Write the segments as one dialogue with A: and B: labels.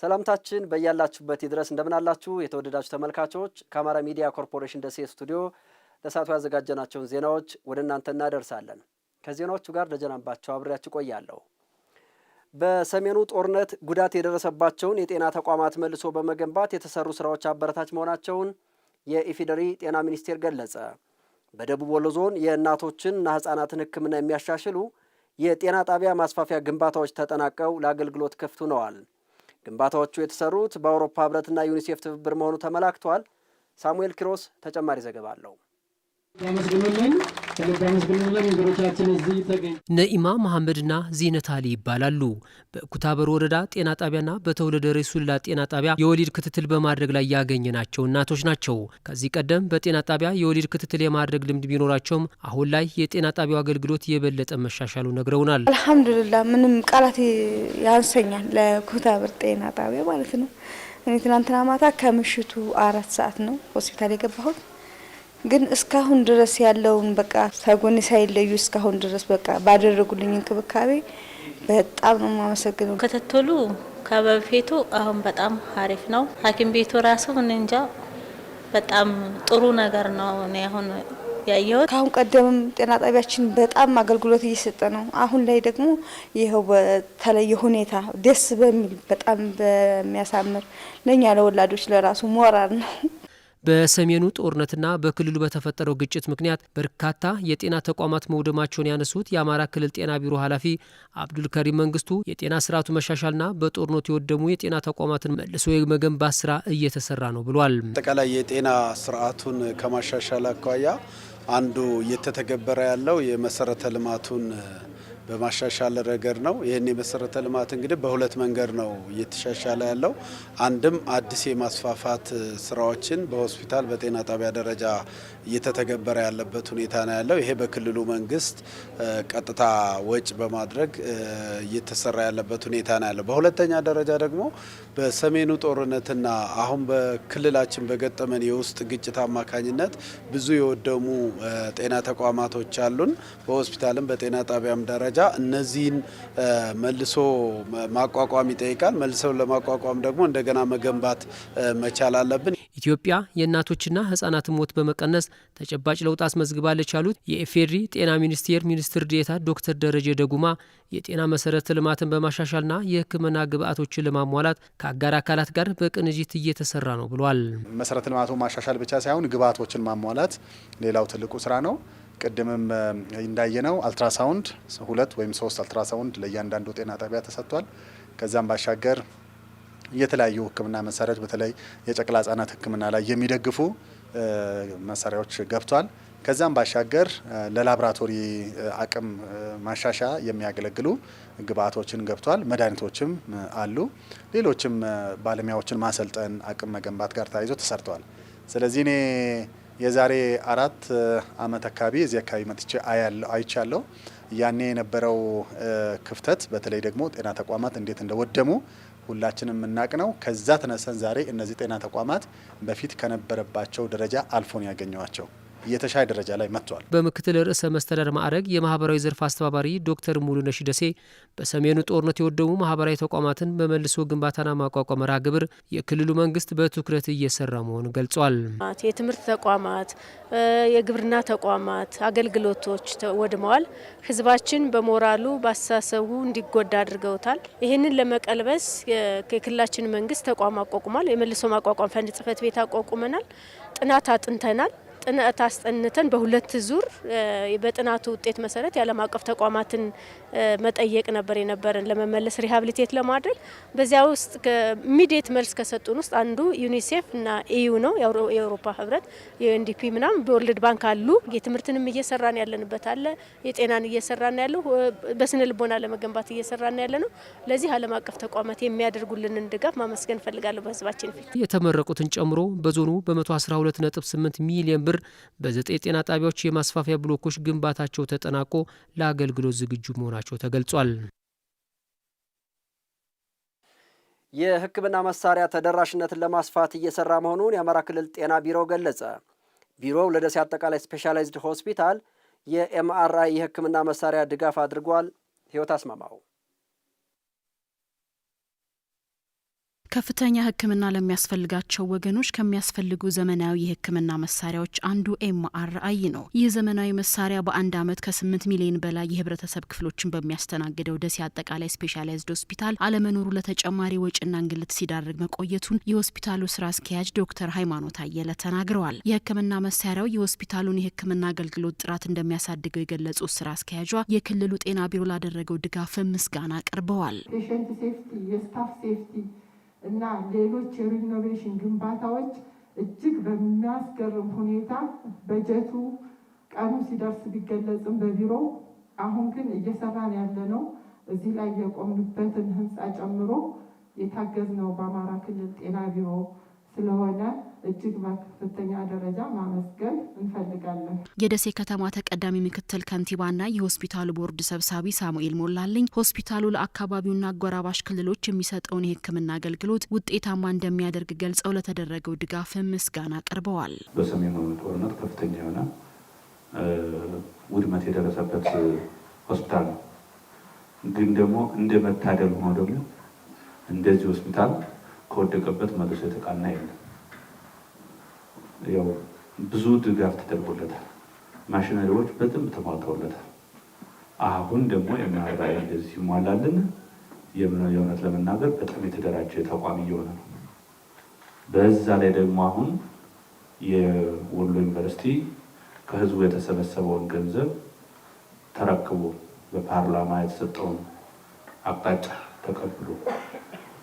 A: ሰላምታችን በእያላችሁበት ይድረስ። እንደምናላችሁ የተወደዳችሁ ተመልካቾች፣ ከአማራ ሚዲያ ኮርፖሬሽን ደሴ ስቱዲዮ ለሰዓቱ ያዘጋጀናቸውን ዜናዎች ወደ እናንተ እናደርሳለን። ከዜናዎቹ ጋር ደጀናባቸው አብሬያችሁ ቆያለሁ። በሰሜኑ ጦርነት ጉዳት የደረሰባቸውን የጤና ተቋማት መልሶ በመገንባት የተሰሩ ስራዎች አበረታች መሆናቸውን የኢፌዴሪ ጤና ሚኒስቴር ገለጸ። በደቡብ ወሎ ዞን የእናቶችንና ህጻናትን ሕክምና የሚያሻሽሉ የጤና ጣቢያ ማስፋፊያ ግንባታዎች ተጠናቀው ለአገልግሎት ክፍት ሆነዋል። ግንባታዎቹ የተሰሩት በአውሮፓ ህብረትና ዩኒሴፍ ትብብር መሆኑ ተመላክቷል። ሳሙኤል ኪሮስ ተጨማሪ ዘገባ አለው።
B: ነኢማ መሐመድና ዚነት አሊ ይባላሉ። በኩታበር ወረዳ ጤና ጣቢያና በተወለደ ረሱላ ጤና ጣቢያ የወሊድ ክትትል በማድረግ ላይ ያገኘናቸው እናቶች ናቸው። ከዚህ ቀደም በጤና ጣቢያ የወሊድ ክትትል የማድረግ ልምድ ቢኖራቸውም አሁን ላይ የጤና ጣቢያው አገልግሎት የበለጠ መሻሻሉ ነግረውናል።
C: አልሐምዱሊላህ ምንም ቃላት ያንሰኛል ለኩታበር ጤና ጣቢያ ማለት ነው። እኔ ትናንትና ማታ ከምሽቱ 4 ሰዓት ነው ሆስፒታል የገባሁት። ግን እስካሁን ድረስ ያለውን በቃ ሳይጎን ሳይለዩ እስካሁን ድረስ በቃ ባደረጉልኝ እንክብካቤ በጣም ነው የማመሰግነው።
D: ከተተሉ ከበፊቱ አሁን በጣም አሪፍ ነው። ሐኪም ቤቱ ራሱ ምን እንጃ በጣም ጥሩ ነገር ነው። እኔ አሁን ያየሁት
C: ካሁን ቀደምም ጤና ጣቢያችን በጣም አገልግሎት እየሰጠ ነው። አሁን ላይ ደግሞ ይሄው በተለየ ሁኔታ ደስ በሚል በጣም በሚያሳምር ለኛ ለወላዶች ለራሱ ሞራል ነው።
B: በሰሜኑ ጦርነትና በክልሉ በተፈጠረው ግጭት ምክንያት በርካታ የጤና ተቋማት መውደማቸውን ያነሱት የአማራ ክልል ጤና ቢሮ ኃላፊ አብዱል ከሪም መንግስቱ የጤና ስርዓቱ መሻሻልና በጦርነቱ የወደሙ የጤና ተቋማትን መልሶ የመገንባት ስራ እየተሰራ ነው ብሏል።
E: አጠቃላይ የጤና ስርዓቱን ከማሻሻል አኳያ አንዱ እየተተገበረ ያለው የመሰረተ ልማቱን በማሻሻል ረገድ ነው። ይህን የመሰረተ ልማት እንግዲህ በሁለት መንገድ ነው እየተሻሻለ ያለው። አንድም አዲስ የማስፋፋት ስራዎችን በሆስፒታል በጤና ጣቢያ ደረጃ እየተተገበረ ያለበት ሁኔታ ነው ያለው። ይሄ በክልሉ መንግስት ቀጥታ ወጪ በማድረግ እየተሰራ ያለበት ሁኔታ ነው ያለው። በሁለተኛ ደረጃ ደግሞ በሰሜኑ ጦርነትና አሁን በክልላችን በገጠመን የውስጥ ግጭት አማካኝነት ብዙ የወደሙ ጤና ተቋማቶች አሉን። በሆስፒታልም በጤና ጣቢያም ደረጃ እነዚህን መልሶ ማቋቋም ይጠይቃል። መልሰው ለማቋቋም ደግሞ እንደገና መገንባት መቻል አለብን።
B: ኢትዮጵያ የእናቶችና ህጻናት ሞት በመቀነስ ተጨባጭ ለውጥ አስመዝግባለች ያሉት የኢፌዴሪ ጤና ሚኒስቴር ሚኒስትር ዴኤታ ዶክተር ደረጀ ደጉማ የጤና መሰረተ ልማትን በማሻሻልና የህክምና ግብዓቶችን ለማሟላት ከአጋር አካላት ጋር በቅንጅት እየተሰራ ነው ብሏል።
F: መሰረተ ልማቱን ማሻሻል ብቻ ሳይሆን ግብዓቶችን ማሟላት ሌላው ትልቁ ስራ ነው። ቅድምም እንዳየነው አልትራሳውንድ 2 ወይም 3 አልትራሳውንድ ለእያንዳንዱ ጤና ጣቢያ ተሰጥቷል። ከዛም ባሻገር የተለያዩ ህክምና መሳሪያዎች በተለይ የጨቅላ ህጻናት ህክምና ላይ የሚደግፉ መሳሪያዎች ገብቷል። ከዛም ባሻገር ለላቦራቶሪ አቅም ማሻሻያ የሚያገለግሉ ግብዓቶችን ገብቷል። መድኃኒቶችም አሉ። ሌሎችም ባለሙያዎችን ማሰልጠን አቅም መገንባት ጋር ተያይዞ ተሰርተዋል። ስለዚህ እኔ የዛሬ 4 ዓመት አካባቢ እዚህ አካባቢ መጥቼ አይቻለሁ። ያኔ የነበረው ክፍተት በተለይ ደግሞ ጤና ተቋማት እንዴት እንደወደሙ ሁላችንም የምናውቅ ነው። ከዛ ተነሰን ዛሬ እነዚህ ጤና ተቋማት በፊት ከነበረባቸው ደረጃ አልፎን ያገኘዋቸው የተሻለ ደረጃ ላይ መጥቷል።
B: በምክትል ርዕሰ መስተዳድር ማዕረግ የማህበራዊ ዘርፍ አስተባባሪ ዶክተር ሙሉነሽ ደሴ በሰሜኑ ጦርነት የወደሙ ማህበራዊ ተቋማትን በመልሶ ግንባታና ማቋቋም መርሃ ግብር የክልሉ መንግስት በትኩረት እየሰራ መሆኑን ገልጿል።
D: የትምህርት ተቋማት፣ የግብርና ተቋማት አገልግሎቶች ወድመዋል። ህዝባችን በሞራሉ በአስተሳሰቡ እንዲጎዳ አድርገውታል። ይህንን ለመቀልበስ የክልላችን መንግስት ተቋም አቋቁሟል። የመልሶ ማቋቋም ፈንድ ጽህፈት ቤት አቋቁመናል። ጥናት አጥንተናል። ጥናት አስጠንተን በሁለት ዙር በጥናቱ ውጤት መሰረት የዓለም አቀፍ ተቋማትን መጠየቅ የነበረን ለመመለስ ሪሃብሊቴት ለማድረግ በዚያ ውስጥ ኢሚዲየት መልስ ከሰጡን ውስጥ አንዱ ዩኒሴፍ እና ኢዩ ነው። የአውሮፓ ህብረት የዩኤንዲፒ ምናምን በወርልድ ባንክ አሉ። የትምህርትንም እየሰራን ያለንበት አለ። የጤናን እየሰራን ያለው በስነ ልቦና ለመገንባት እየሰራን ያለ ነው። ለዚህ ዓለም አቀፍ ተቋማት የሚያደርጉልንን ድጋፍ ማመስገን ፈልጋለሁ በህዝባችን ፊት።
B: የተመረቁትን ጨምሮ በዞኑ በ112.8 ሚሊዮን ብር በ9 ጤና ጣቢያዎች የማስፋፊያ ብሎኮች ግንባታቸው ተጠናቆ ለአገልግሎት ዝግጁ መሆናቸው ተገልጿል።
A: የህክምና መሳሪያ ተደራሽነትን ለማስፋት እየሰራ መሆኑን የአማራ ክልል ጤና ቢሮ ገለጸ። ቢሮው ለደሴ አጠቃላይ ስፔሻላይዝድ ሆስፒታል የኤምአርአይ የሕክምና መሳሪያ ድጋፍ አድርጓል። ህይወት አስማማው
G: ከፍተኛ ሕክምና ለሚያስፈልጋቸው ወገኖች ከሚያስፈልጉ ዘመናዊ የሕክምና መሳሪያዎች አንዱ ኤምአርአይ ነው። ይህ ዘመናዊ መሳሪያ በአንድ ዓመት ከ8 ሚሊዮን በላይ የህብረተሰብ ክፍሎችን በሚያስተናግደው ደሴ አጠቃላይ ስፔሻላይዝድ ሆስፒታል አለመኖሩ ለተጨማሪ ወጪና እንግልት ሲዳርግ መቆየቱን የሆስፒታሉ ስራ አስኪያጅ ዶክተር ሃይማኖት አየለ ተናግረዋል። የሕክምና መሳሪያው የሆስፒታሉን የሕክምና አገልግሎት ጥራት እንደሚያሳድገው የገለጹት ስራ አስኪያጇ የክልሉ ጤና ቢሮ ላደረገው ድጋፍ ምስጋና አቅርበዋል።
H: ፔሸንት ሴፍቲ፣ የስታፍ ሴፍቲ እና ሌሎች የሪኖቬሽን ግንባታዎች እጅግ በሚያስገርም ሁኔታ በጀቱ ቀኑ ሲደርስ ቢገለጽም በቢሮው አሁን ግን እየሰራን ያለነው እዚህ ላይ የቆምንበትን ህንፃ ጨምሮ የታገዝነው በአማራ ክልል ጤና ቢሮ ስለሆነ እጅግ በከፍተኛ ደረጃ ማመስገን እንፈልጋለን።
G: የደሴ ከተማ ተቀዳሚ ምክትል ከንቲባና የሆስፒታሉ ቦርድ ሰብሳቢ ሳሙኤል ሞላልኝ ሆስፒታሉ ለአካባቢውና አጎራባሽ ክልሎች የሚሰጠውን የሕክምና አገልግሎት ውጤታማ እንደሚያደርግ ገልጸው ለተደረገው ድጋፍ ምስጋና አቅርበዋል።
I: በሰሜኑ ጦርነት ከፍተኛ የሆነ ውድመት የደረሰበት ሆስፒታል ነው። ግን ደግሞ እንደ መታደል ሆኖ ደግሞ እንደዚህ ሆስፒታል ከወደቀበት መልሶ የተቃና የለም። ያው ብዙ ድጋፍ ተደርጎለታል። ማሽነሪዎች በደንብ ተሟልተውለታል። አሁን ደግሞ ኤምአርአይ እንደዚህ ሲሟላልን የእውነት ለመናገር በጣም የተደራጀ ተቋም እየሆነ ነው። በዛ ላይ ደግሞ አሁን የወሎ ዩኒቨርሲቲ ከህዝቡ የተሰበሰበውን ገንዘብ ተረክቦ በፓርላማ የተሰጠውን አቅጣጫ ተቀብሎ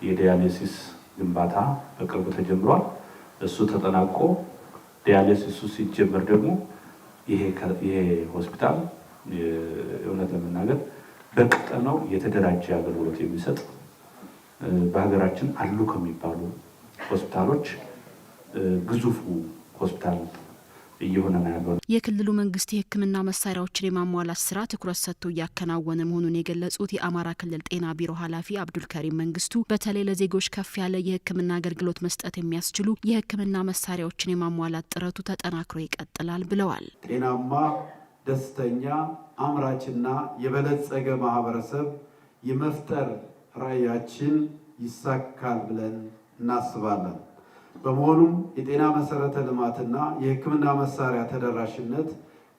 I: የዲያሊሲስ ግንባታ በቅርቡ ተጀምሯል። እሱ ተጠናቆ ዲያሊሲሱ ሲጀመር ደግሞ ይሄ ሆስፒታል እውነት ለመናገር በቀጠናው የተደራጀ አገልግሎት የሚሰጥ በሀገራችን አሉ ከሚባሉ ሆስፒታሎች ግዙፉ ሆስፒታል እየሆነ ነው ያለው።
G: የክልሉ መንግስት የሕክምና መሳሪያዎችን የማሟላት ስራ ትኩረት ሰጥቶ እያከናወነ መሆኑን የገለጹት የአማራ ክልል ጤና ቢሮ ኃላፊ አብዱልከሪም መንግስቱ በተለይ ለዜጎች ከፍ ያለ የሕክምና አገልግሎት መስጠት የሚያስችሉ የሕክምና መሳሪያዎችን የማሟላት ጥረቱ ተጠናክሮ ይቀጥላል ብለዋል።
E: ጤናማ፣ ደስተኛ፣ አምራችና የበለጸገ ማህበረሰብ የመፍጠር ራዕያችን ይሳካል ብለን እናስባለን። በመሆኑም የጤና መሰረተ ልማትና የሕክምና መሳሪያ ተደራሽነት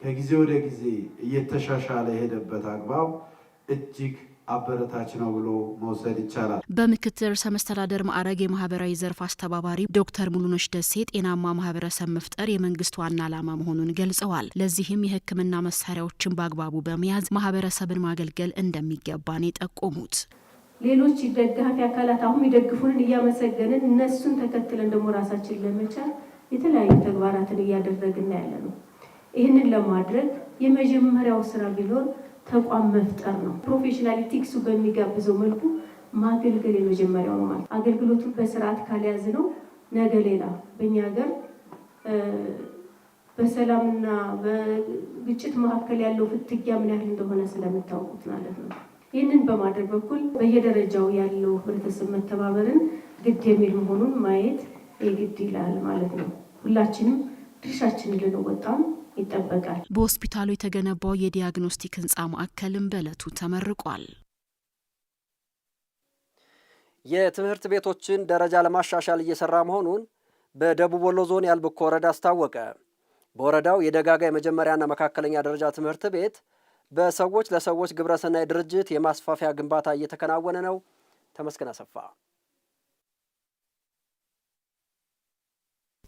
E: ከጊዜ ወደ ጊዜ እየተሻሻለ የሄደበት አግባብ እጅግ አበረታች ነው ብሎ መውሰድ ይቻላል።
G: በምክትል ርዕሰ መስተዳድር ማዕረግ የማህበራዊ ዘርፍ አስተባባሪ ዶክተር ሙሉነሽ ደሴ ጤናማ ማህበረሰብ መፍጠር የመንግስት ዋና ዓላማ መሆኑን ገልጸዋል። ለዚህም የሕክምና መሳሪያዎችን በአግባቡ በመያዝ ማህበረሰብን ማገልገል እንደሚገባ ነው የጠቆሙት።
D: ሌሎች ደጋፊ አካላት አሁን የሚደግፉንን እያመሰገንን እነሱን ተከትለን ደግሞ ራሳችን ለመቻል የተለያዩ ተግባራትን እያደረግን ያለ ነው። ይህንን ለማድረግ የመጀመሪያው ስራ ቢኖር ተቋም መፍጠር ነው። ፕሮፌሽናሊቲክሱ በሚጋብዘው መልኩ ማገልገል የመጀመሪያው ነው ማለት። አገልግሎቱን በስርዓት ካልያዝ ነው ነገ ሌላ በእኛ ሀገር በሰላምና በግጭት መካከል ያለው ፍትጊያ ምን ያህል እንደሆነ ስለምታውቁት ማለት ነው። ይህንን በማድረግ በኩል በየደረጃው ያለው ህብረተሰብ መተባበርን ግድ የሚል መሆኑን ማየት የግድ ይላል ማለት ነው። ሁላችንም ድርሻችንን ልንወጣም ይጠበቃል።
G: በሆስፒታሉ የተገነባው የዲያግኖስቲክ ህንፃ ማዕከልም በዕለቱ ተመርቋል።
A: የትምህርት ቤቶችን ደረጃ ለማሻሻል እየሰራ መሆኑን በደቡብ ወሎ ዞን ያልብኮ ወረዳ አስታወቀ። በወረዳው የደጋጋ የመጀመሪያና መካከለኛ ደረጃ ትምህርት ቤት በሰዎች ለሰዎች ግብረሰናይ ድርጅት የማስፋፊያ ግንባታ እየተከናወነ ነው። ተመስገን አሰፋ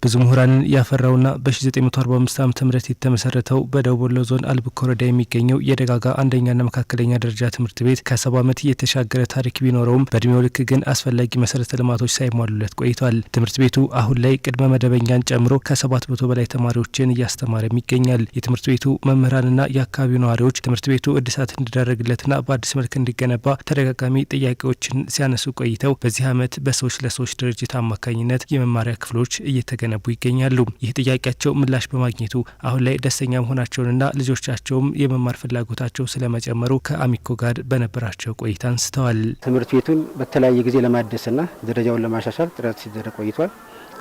J: ብዙ ምሁራንን ያፈራውና በ1945 ዓ.ም የተመሰረተው በደቡብ ወሎ ዞን አልብኮ ወረዳ የሚገኘው የደጋጋ አንደኛና መካከለኛ ደረጃ ትምህርት ቤት ከ70 ዓመት የተሻገረ ታሪክ ቢኖረውም በእድሜው ልክ ግን አስፈላጊ መሰረተ ልማቶች ሳይሟሉለት ቆይቷል። ትምህርት ቤቱ አሁን ላይ ቅድመ መደበኛን ጨምሮ ከ700 በላይ ተማሪዎችን እያስተማረም ይገኛል። የትምህርት ቤቱ መምህራንና የአካባቢው ነዋሪዎች ትምህርት ቤቱ እድሳት እንዲደረግለትና በአዲስ መልክ እንዲገነባ ተደጋጋሚ ጥያቄዎችን ሲያነሱ ቆይተው በዚህ ዓመት በሰዎች ለሰዎች ድርጅት አማካኝነት የመማሪያ ክፍሎች እየተገነቡ ይገኛሉ። ይህ ጥያቄያቸው ምላሽ በማግኘቱ አሁን ላይ ደስተኛ መሆናቸውንና ልጆቻቸውም የመማር ፍላጎታቸው ስለመጨመሩ ከአሚኮ ጋር በነበራቸው ቆይታ አንስተዋል።
K: ትምህርት ቤቱን በተለያየ ጊዜ ለማደስና ደረጃውን ለማሻሻል ጥረት ሲደረግ ቆይቷል።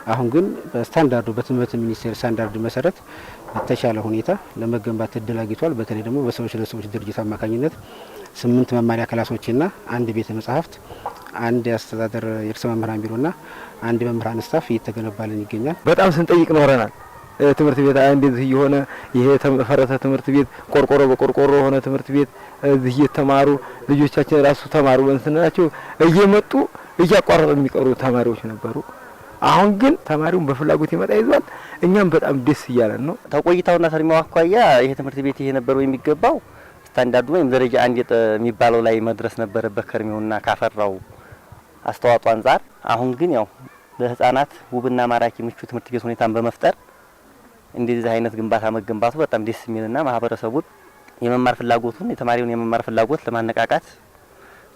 K: አሁን ግን በስታንዳርዱ በትምህርት ሚኒስቴር ስታንዳርድ መሰረት በተሻለ ሁኔታ ለመገንባት እድል አግኝቷል። በተለይ ደግሞ በሰዎች ለሰዎች ድርጅት አማካኝነት 8 መማሪያ ክላሶችና 1 ቤተ መጻሕፍት፣ 1 የአስተዳደር የርዕሰ መምህራን ቢሮና 1 መምህራን ስታፍ እየተገነባልን ይገኛል።
L: በጣም ስንጠይቅ ኖረናል። ትምህርት ቤት እንደዚህ የሆነ ይሄ ተፈረተ ትምህርት ቤት ቆርቆሮ በቆርቆሮ ሆነ ትምህርት ቤት እዚህ እየተማሩ ልጆቻችን ራሱ ተማሩ በእንትናቸው እየመጡ እያቋረጡ የሚቀሩ ተማሪዎች ነበሩ። አሁን ግን ተማሪውን በፍላጎት ይመጣ ይዟል። እኛም በጣም ደስ እያለን ነው።
M: ተቆይታውና ተርሚያው አኳያ ይሄ ትምህርት ቤት ይሄ ነበረው የሚገባው ስታንዳርዱ ወይም ደረጃ 1 የሚባለው ላይ መድረስ ነበረበት ከርሚውና ካፈራው አስተዋጽኦ አንፃር። አሁን ግን ያው ለህፃናት ውብና ማራኪ ምቹ ትምህርት ቤት ሁኔታን በመፍጠር እንደዚህ አይነት ግንባታ መገንባቱ በጣም ደስ የሚልና ማህበረሰቡን የመማር ፍላጎቱን የተማሪውን የመማር ፍላጎት ለማነቃቃት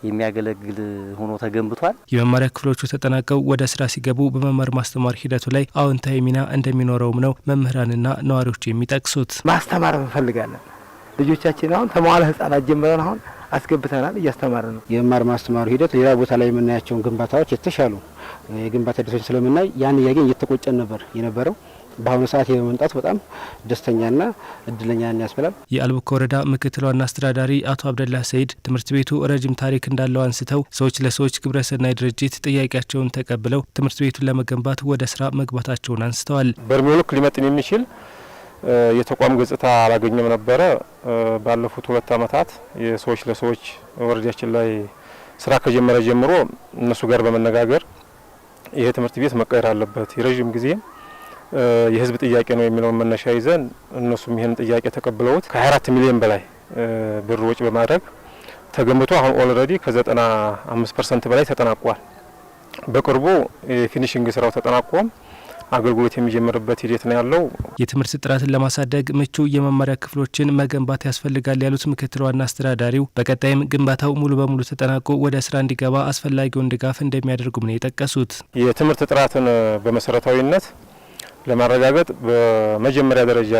M: የሚያገለግል ሆኖ ተገንብቷል።
J: የመማሪያ ክፍሎቹ ተጠናቀው ወደ ስራ ሲገቡ በመማር ማስተማር ሂደቱ ላይ አዎንታዊ ሚና እንደሚኖረውም ነው መምህራንና ነዋሪዎች የሚጠቅሱት።
L: ማስተማር እንፈልጋለን። ልጆቻችን አሁን ተማዋለ ህፃናት ጀምረን አሁን አስገብተናል፣ እያስተማርን ነው።
K: የመማር ማስተማሩ ሂደት ሌላ ቦታ ላይ የምናያቸውን ግንባታዎች የተሻሉ የግንባታ ሂደቶች ስለምናይ ያን እያገኝ እየተቆጨን ነበር የነበረው። በአሁኑ ሰዓት የመምጣቱ በጣም ደስተኛና እድለኛ ያስብላል።
J: የአልቡኮ ወረዳ ምክትል ዋና አስተዳዳሪ አቶ አብደላ ሰይድ ትምህርት ቤቱ ረጅም ታሪክ እንዳለው አንስተው ሰዎች ለሰዎች ግብረሰናይ ድርጅት ጥያቄያቸውን ተቀብለው ትምህርት ቤቱን ለመገንባት ወደ ስራ መግባታቸውን አንስተዋል።
N: በእድሜው ልክ ሊመጥን የሚችል የተቋም ገጽታ አላገኘም ነበረ። ባለፉት 2 ዓመታት የሰዎች ለሰዎች ወረዳችን ላይ ስራ ከጀመረ ጀምሮ እነሱ ጋር በመነጋገር ይሄ ትምህርት ቤት መቀየር አለበት የረጅም ጊዜ የህዝብ ጥያቄ ነው የሚለውን መነሻ ይዘን እነሱም ይሄን ጥያቄ ተቀብለውት ከ24 ሚሊዮን በላይ ብር ወጪ በማድረግ ተገንብቶ አሁን ኦልሬዲ ከ95% በላይ ተጠናቋል። በቅርቡ የፊኒሺንግ ስራው ተጠናቆም አገልግሎት የሚጀምርበት ሂደት ነው ያለው።
J: የትምህርት ጥራትን ለማሳደግ ምቹ የመማሪያ ክፍሎችን መገንባት ያስፈልጋል ያሉት ምክትል ዋና አስተዳዳሪው በቀጣይም ግንባታው ሙሉ በሙሉ ተጠናቆ ወደ ስራ እንዲገባ አስፈላጊውን ድጋፍ እንደሚያደርጉም ነው የጠቀሱት።
N: የትምህርት ጥራትን በመሰረታዊነት ለማረጋገጥ በመጀመሪያ ደረጃ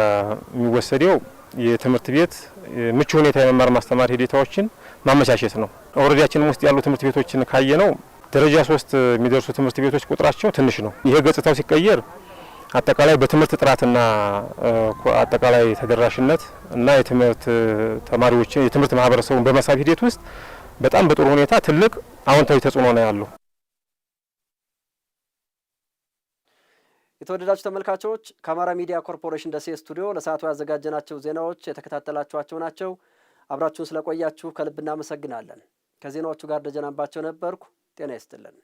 N: የሚወሰደው የትምህርት ቤት ምቹ ሁኔታ የመማር ማስተማር ሂደቶችን ማመቻቸት ነው። ወረዳችን ውስጥ ያሉ ትምህርት ቤቶችን ካየነው ደረጃ 3 የሚደርሱ ትምህርት ቤቶች ቁጥራቸው ትንሽ ነው። ይሄ ገጽታው ሲቀየር አጠቃላይ በትምህርት ጥራትና አጠቃላይ ተደራሽነት እና የትምህርት ተማሪዎችን የትምህርት ማህበረሰቡን በመሳብ ሂደት ውስጥ በጣም በጥሩ ሁኔታ ትልቅ አዎንታዊ ተጽዕኖ ነው ያለው።
A: የተወደዳችሁ ተመልካቾች ከአማራ ሚዲያ ኮርፖሬሽን ደሴ ስቱዲዮ ለሰዓቱ ያዘጋጀናቸው ዜናዎች የተከታተላችኋቸው ናቸው። አብራችሁን ስለቆያችሁ ከልብ እናመሰግናለን። ከዜናዎቹ ጋር ደጀን አምባቸው ነበርኩ። ጤና ይስጥልን።